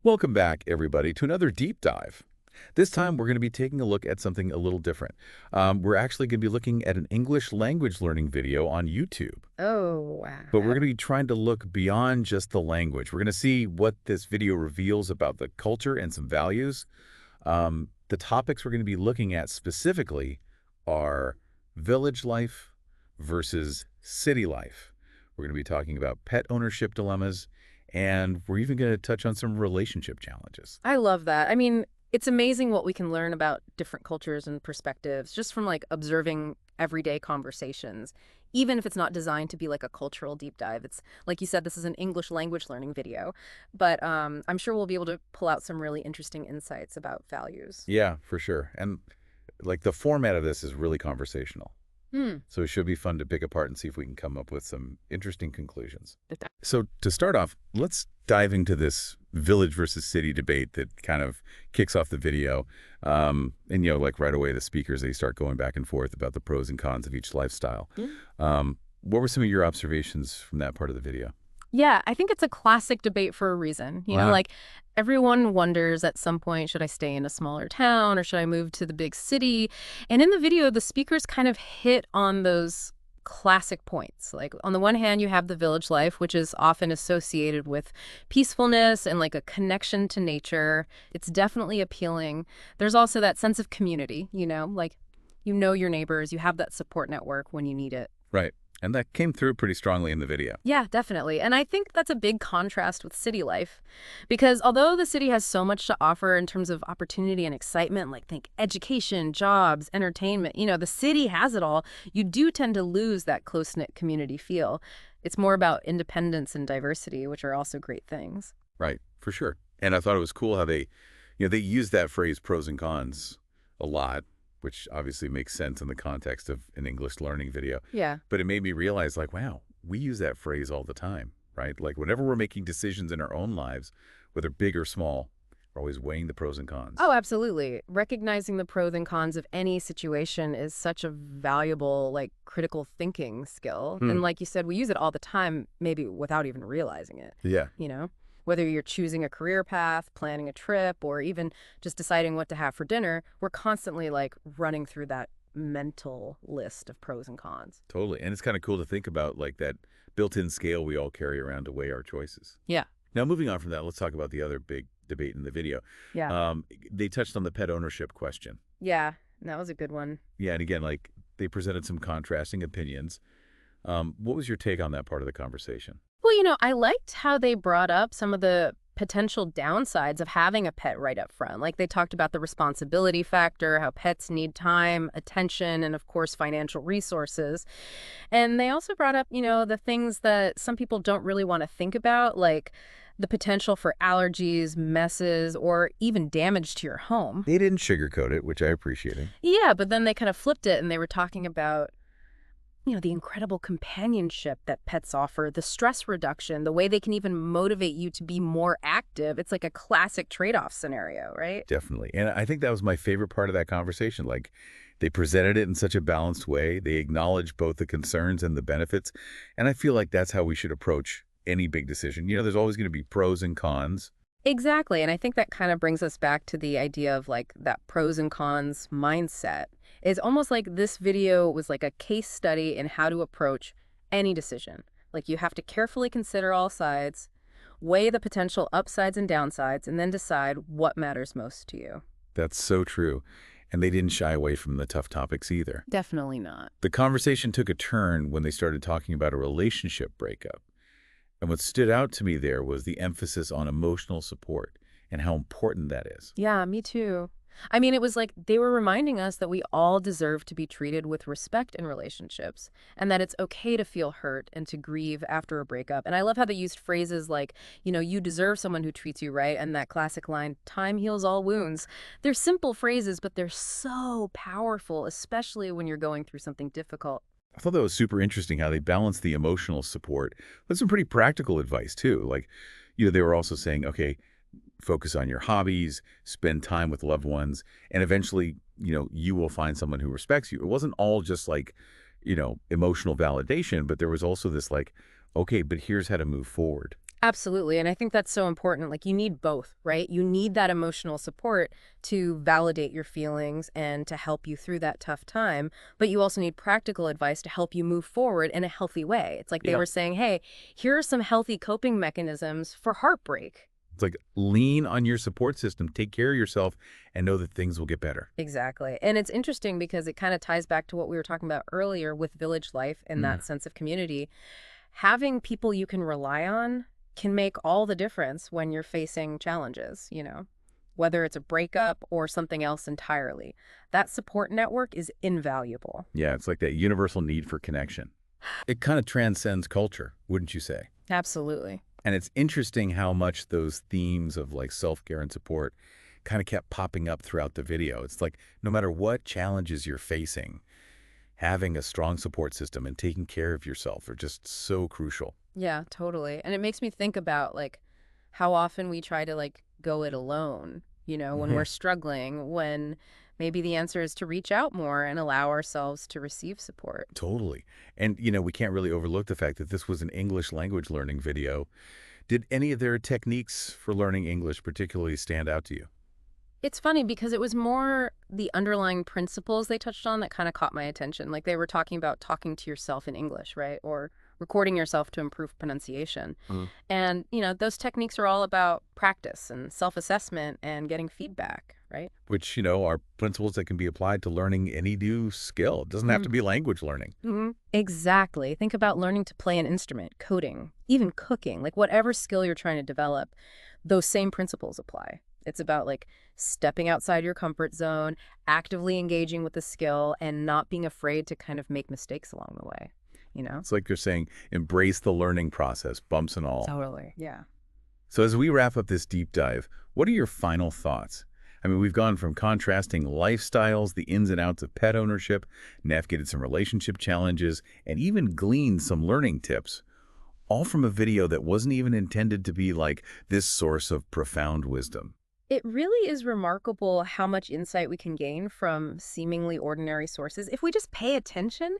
Welcome back, everybody, to another deep dive. This time, we're going to be taking a look at something a little different. We're actually going to be looking at an English language learning video on YouTube. Oh, But we're wow. going to be trying to look beyond just the language. We're going to see what this video reveals about the culture and some values. The topics we're going to be looking at specifically are village life versus city life. We're going to be talking about pet ownership dilemmas, and we're even going to touch on some relationship challenges. I love that. I mean, it's amazing what we can learn about different cultures and perspectives just from like observing everyday conversations, even if it's not designed to be like a cultural deep dive. It's like you said, this is an English language learning video, but I'm sure we'll be able to pull out some really interesting insights about values. Yeah, for sure. And like the format of this is really conversational. Hmm. So it should be fun to pick apart and see if we can come up with some interesting conclusions. That- So to start off, let's dive into this village versus city debate that kind of kicks off the video. Like right away, the speakers, they start going back and forth about the pros and cons of each lifestyle. Hmm. What were some of your observations from that part of the video? Yeah, I think it's a classic debate for a reason. Wow. Like everyone wonders at some point, should I stay in a smaller town or should I move to the big city? And in the video, the speakers kind of hit on those classic points. Like on the one hand, you have the village life, which is often associated with peacefulness and like a connection to nature. It's definitely appealing. There's also that sense of community, like you know your neighbors, you have that support network when you need it. Right. And that came through pretty strongly in the video. Yeah, definitely. And I think that's a big contrast with city life because although the city has so much to offer in terms of opportunity and excitement, like think education, jobs, entertainment, the city has it all, you do tend to lose that close-knit community feel. It's more about independence and diversity, which are also great things. Right, for sure. And I thought it was cool how they use that phrase pros and cons a lot, which obviously makes sense in the context of an English learning video. Yeah. But it made me realize, like, wow, we use that phrase all the time, right? Like, whenever we're making decisions in our own lives, whether big or small, we're always weighing the pros and cons. Oh, absolutely. Recognizing the pros and cons of any situation is such a valuable, like, critical thinking skill. And like you said, we use it all the time, maybe without even realizing it. Yeah. Whether you're choosing a career path, planning a trip, or even just deciding what to have for dinner, we're constantly like running through that mental list of pros and cons. Totally. And it's kind of cool to think about, like, that built-in scale we all carry around to weigh our choices. Yeah. Now, moving on from that, let's talk about the other big debate in the video. Yeah. They touched on the pet ownership question. Yeah. That was a good one. Yeah, and again, like, they presented some contrasting opinions. What was your take on that part of the conversation? Well, I liked how they brought up some of the potential downsides of having a pet right up front. Like they talked about the responsibility factor, how pets need time, attention, and of course, financial resources. And they also brought up, the things that some people don't really want to think about, like the potential for allergies, messes, or even damage to your home. They didn't sugarcoat it, which I appreciated. Yeah, but then they kind of flipped it and they were talking about the incredible companionship that pets offer, the stress reduction, the way they can even motivate you to be more active. It's like a classic trade-off scenario, right? Definitely. And I think that was my favorite part of that conversation. Like, they presented it in such a balanced way. They acknowledged both the concerns and the benefits. And I feel like that's how we should approach any big decision. There's always going to be pros and cons. Exactly. And I think that kind of brings us back to the idea of like that pros and cons mindset. It's almost like this video was like a case study in how to approach any decision. Like you have to carefully consider all sides, weigh the potential upsides and downsides, and then decide what matters most to you. That's so true. And they didn't shy away from the tough topics either. Definitely not. The conversation took a turn when they started talking about a relationship breakup. And what stood out to me there was the emphasis on emotional support and how important that is. Yeah, me too. I mean, it was like they were reminding us that we all deserve to be treated with respect in relationships and that it's okay to feel hurt and to grieve after a breakup. And I love how they used phrases like, you deserve someone who treats you right, and that classic line, time heals all wounds. They're simple phrases, but they're so powerful, especially when you're going through something difficult. I thought that was super interesting how they balanced the emotional support with some pretty practical advice, too. Like, they were also saying, okay, focus on your hobbies, spend time with loved ones, and eventually, you will find someone who respects you. It wasn't all just like, emotional validation, but there was also this like, okay, but here's how to move forward. Absolutely. And I think that's so important. Like, you need both, right? You need that emotional support to validate your feelings and to help you through that tough time. But you also need practical advice to help you move forward in a healthy way. It's like they Yeah. were saying, hey, here are some healthy coping mechanisms for heartbreak. It's like lean on your support system, take care of yourself, and know that things will get better. Exactly. And it's interesting because it kind of ties back to what we were talking about earlier with village life and Mm, that sense of community. Having people you can rely on can make all the difference when you're facing challenges, whether it's a breakup or something else entirely. That support network is invaluable. yeah, it's like that universal need for connection. It kind of transcends culture, wouldn't you say? Absolutely. And it's interesting how much those themes of like self-care and support kind of kept popping up throughout the video. It's like no matter what challenges you're facing, having a strong support system and taking care of yourself are just so crucial. Yeah, totally. And it makes me think about like how often we try to like go it alone, when Hmm. we're struggling, when maybe the answer is to reach out more and allow ourselves to receive support. Totally. And, we can't really overlook the fact that this was an English language learning video. Did any of their techniques for learning English particularly stand out to you? It's funny because it was more the underlying principles they touched on that kind of caught my attention. Like they were talking about talking to yourself in English, right? Or recording yourself to improve pronunciation. And, those techniques are all about practice and self-assessment and getting feedback, right? Which, are principles that can be applied to learning any new skill. It doesn't have to be language learning. Exactly. Think about learning to play an instrument, coding, even cooking, like whatever skill you're trying to develop, those same principles apply. It's about like stepping outside your comfort zone, actively engaging with the skill, and not being afraid to kind of make mistakes along the way, you know? It's like you're saying, embrace the learning process, bumps and all. Totally. Yeah. So as we wrap up this deep dive, what are your final thoughts? I mean, we've gone from contrasting lifestyles, the ins and outs of pet ownership, navigated some relationship challenges, and even gleaned some learning tips, all from a video that wasn't even intended to be like this source of profound wisdom. It really is remarkable how much insight we can gain from seemingly ordinary sources if we just pay attention.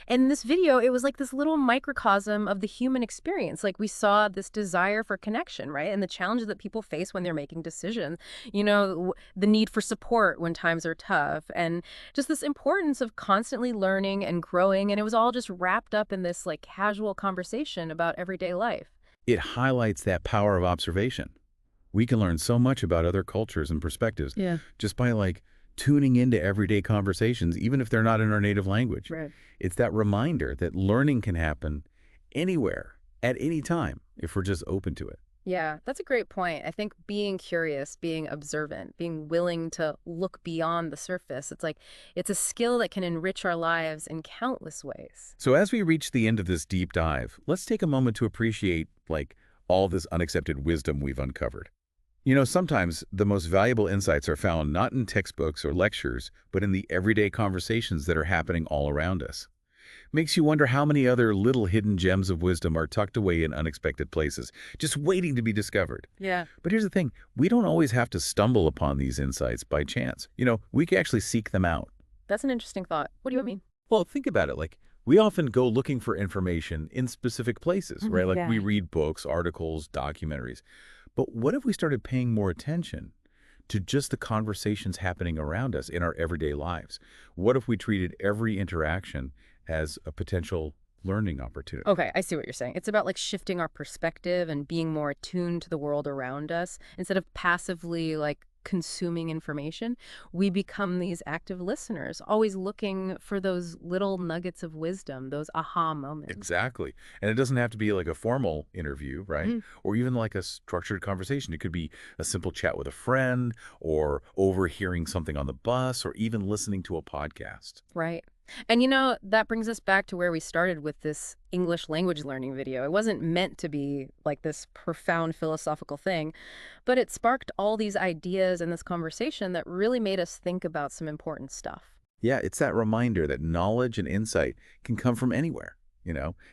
And in this video, it was like this little microcosm of the human experience. Like we saw this desire for connection, right? And the challenges that people face when they're making decisions, the need for support when times are tough, and just this importance of constantly learning and growing. And it was all just wrapped up in this like casual conversation about everyday life. It highlights that power of observation. We can learn so much about other cultures and perspectives Yeah. just by like tuning into everyday conversations, even if they're not in our native language. Right. It's that reminder that learning can happen anywhere, at any time, if we're just open to it. Yeah, that's a great point. I think being curious, being observant, being willing to look beyond the surface, it's a skill that can enrich our lives in countless ways. So as we reach the end of this deep dive, let's take a moment to appreciate, like, all this unaccepted wisdom we've uncovered. Sometimes the most valuable insights are found not in textbooks or lectures, but in the everyday conversations that are happening all around us. Makes you wonder how many other little hidden gems of wisdom are tucked away in unexpected places, just waiting to be discovered. Yeah. But here's the thing, we don't always have to stumble upon these insights by chance. We can actually seek them out. That's an interesting thought. What do you mean? Well, think about it. Like, we often go looking for information in specific places, right? Like Yeah. we read books, articles, documentaries. But what if we started paying more attention to just the conversations happening around us in our everyday lives? What if we treated every interaction as a potential learning opportunity? Okay, I see what you're saying. It's about like shifting our perspective and being more attuned to the world around us instead of passively like consuming information. We become these active listeners, always looking for those little nuggets of wisdom, those aha moments. Exactly. And it doesn't have to be like a formal interview, right? Mhm. Or even like a structured conversation. It could be a simple chat with a friend or overhearing something on the bus or even listening to a podcast. Right. And that brings us back to where we started with this English language learning video. It wasn't meant to be like this profound philosophical thing, but it sparked all these ideas and this conversation that really made us think about some important stuff. Yeah, it's that reminder that knowledge and insight can come from anywhere,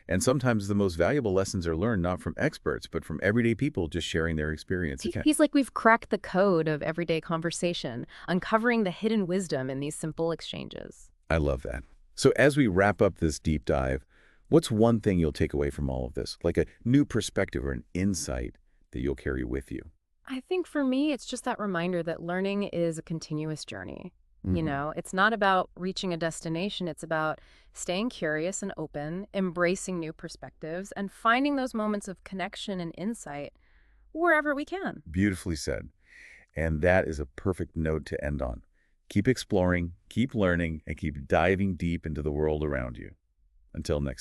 and sometimes the most valuable lessons are learned not from experts, but from everyday people just sharing their experience. He's like we've cracked the code of everyday conversation, uncovering the hidden wisdom in these simple exchanges. I love that. So as we wrap up this deep dive, What's one thing you'll take away from all of this, like a new perspective or an insight that you'll carry with you? I think for me, it's just that reminder that learning is a continuous journey. Hmm. It's not about reaching a destination. It's about staying curious and open, embracing new perspectives, and finding those moments of connection and insight wherever we can. Beautifully said. And that is a perfect note to end on. Keep exploring, keep learning, and keep diving deep into the world around you. Until next